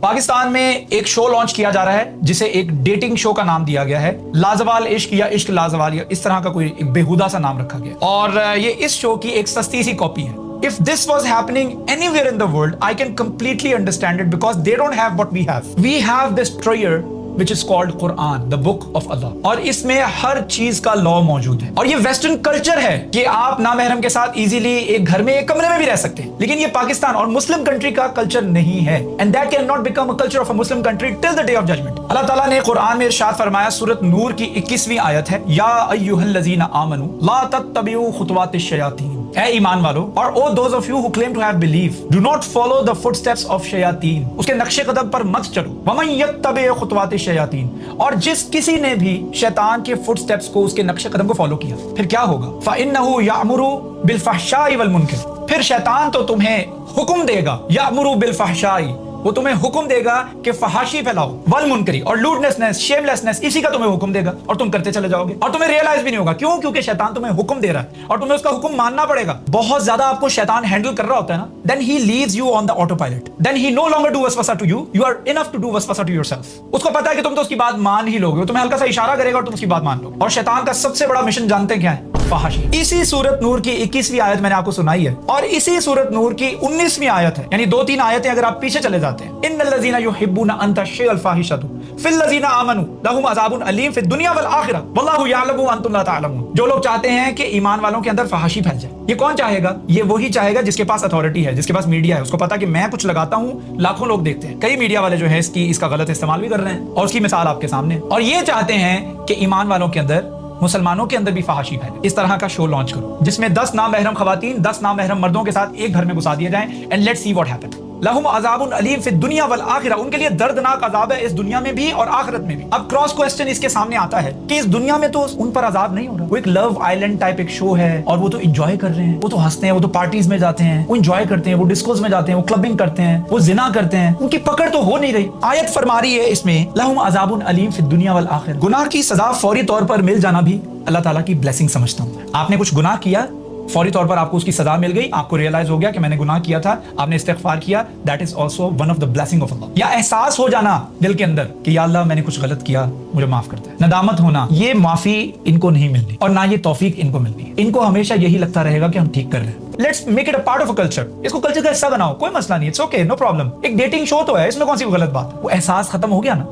پاکستان میں ایک شو لانچ کیا جا رہا ہے جسے ایک ڈیٹنگ شو کا نام دیا گیا ہے، لازوال عشق یا عشق لازوال، یا اس طرح کا کوئی بےہودہ سا نام رکھا گیا، اور یہ اس شو کی ایک سستی سی کاپی ہے۔ If this was happening anywhere in the world, I can completely understand it because they don't have what we have. We have this treasure which is called Quran, the book of Allah. اور اس میں ہر چیز کا لا موجود ہے، اور یہ western culture ہے کہ آپ نامحرم کے ساتھ ایزیلی ایک گھر میں ایک کمرے میں بھی رہ سکتے ہیں، لیکن یہ پاکستان اور مسلم کنٹری کا کلچر نہیں ہے، and that cannot become a culture of a Muslim country till the day of judgment۔ اللہ تعالیٰ نے قرآن میں ارشاد فرمایا، سورۃ نور کی 21ویں آیت ہے، یا ایھا الذین آمنوا لا تتبعوا خطوات الشیاطین، اے ایمان والو، اور oh those of you who claim to have belief, do not follow the footsteps of شیاطین، اس کے نقش قدم پر مت چلو، ومن یتبع خطوات الشیاطین، اور جس کسی نے بھی شیطان کے فٹ سٹیپس کو، اس کے نقش قدم کو فالو کیا، پھر کیا ہوگا؟ فإنہ یأمر بالفحشاء والمنکر، پھر شیطان تو تمہیں حکم دے گا، یأمر بالفحشاء، وہ تمہیں حکم دے گا کہ فحاشی پھیلاؤ، والمنکری، اور لوڈنسنس، شیملیسنس، اسی کا تمہیں حکم دے گا، اور تم کرتے چلے جاؤ گے، اور تمہیں ریئلائز بھی نہیں ہوگا۔ کیوں؟ کیونکہ شیطان تمہیں حکم دے رہا ہے اور تمہیں اس کا حکم ماننا پڑے گا۔ بہت زیادہ آپ کو شیطان ہینڈل کر رہا ہوتا ہے نا، then he leaves you on the autopilot, then he no longer do وسوسہ to you, you are enough to do وسوسہ to yourself۔ اس کو پتا ہے کہ تم تو اس کی بات مان ہی لوگے، وہ تمہیں ہلکا سا اشارہ کرے گا اور تم اس کی بات مان لو گے۔ اور شیطان کا سب سے بڑا مشن جانتے ہیں کیا ہے؟ فحاشی۔ اسی سورۃ نور کی 21ویں آیت میں نے آپ کو سنائی ہے، اور اسی سورۃ نور کی 19ویں آیت ہے، یعنی 2-3 آیتیں اگر آپ پیچھے چلے جاتے ہیں، ان الذین یحبون ان تشیع الفاحشۃ فی الذین آمنوا لہم عذاب علیم فی الدنیا والآخرہ واللہ یعلم وانتم لا تعلمون۔ جو لوگ چاہتے ہیں کہ ایمان والوں کے اندر فحاشی پھیل جائے، یہ کون چاہے گا؟ یہ وہی چاہے گا جس کے پاس اتھارٹی ہے، جس کے پاس میڈیا ہے، اس کو پتا کہ میں کچھ لگاتا ہوں لاکھوں لوگ دیکھتے ہیں۔ کئی میڈیا والے جو ہیں اس کا غلط استعمال بھی کر رہے ہیں، اور اس کی مثال آپ کے سامنے، اور یہ چاہتے ہیں کہ ایمان والوں کے اندر، مسلمانوں کے اندر بھی فحاشی پھیلے۔ اس طرح کا شو لانچ کرو جس میں 10 نامحرم خواتین 10 نامحرم مردوں کے ساتھ ایک گھر میں گھسا دیے جائیں، and let's see what happen. لہم عذاب علیم فی الدنیا والآخرہ، ان کے لیے دردناک عذاب ہے اس دنیا میں بھی اور آخرت میں بھی۔ اب کراس کوسچن اس کے سامنے آتا ہے کہ اس دنیا میں تو ان پر عذاب نہیں ہو رہا، وہ ایک لو آئیلینڈ ٹائپ ایک شو ہے، اور وہ تو انجوائے کر رہے ہیں، وہ تو ہنستے ہیں، وہ تو پارٹیز میں جاتے ہیں، وہ انجوائے کرتے ہیں، وہ ڈسکوز میں جاتے ہیں، وہ کلبنگ کرتے ہیں، وہ زنا کرتے ہیں، ان کی پکڑ تو ہو نہیں رہی۔ آیت فرما رہی ہے اس میں، لہم عذاب علیم فی الدنیا والآخرہ، گناہ کی سزا فوری طور پر مل جانا بھی اللہ تعالیٰ کی بلیسنگ سمجھتا ہوں۔ آپ نے کچھ گناہ کیا، فوری طور پر آپ کو اس کی سزا مل گئی، آپ کو ریئلائز ہو گیا کہ میں نے گناہ کیا تھا، آپ نے استغفار کیا، that is also one of the blessing of اللہ۔ یا احساس ہو جانا دل کے اندر کہ یا اللہ میں نے کچھ غلط کیا، مجھے معاف کر دے، ندامت ہونا، یہ معافی ان کو نہیں ملنی، اور نہ یہ توفیق ان کو ملنی ہے۔ ان کو ہمیشہ یہی لگتا رہے گا کہ ہم ٹھیک کر رہے ہیں۔ Let's make it a part of a culture, اس کو کلچر کا حصہ بناؤ، کوئی مسئلہ نہیں، اٹس اوکے، نو پرابلم۔ ایک ڈیٹنگ شو تو ہے، اس میں کون سی غلط بات ہے؟ وہ احساس ختم ہو گیا نا،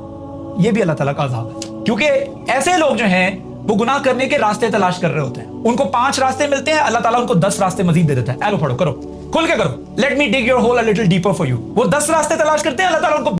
یہ بھی اللہ تعالیٰ کا عذاب ہے، کیونکہ ایسے لوگ جو ہیں وہ گناہ کرنے کے راستے تلاش کر رہے ہوتے ہیں، ان کو 5 راستے ملتے ہیں، اللہ تعالیٰ ان کو 10 راستے مزید دے دیتا ہے، ایلو پڑھو، کرو، کھل کے کرو، let me dig your hole a little deeper for you. وہ 10 راستے تلاش کرتے ہیں، اللہ تعالیٰ ان کو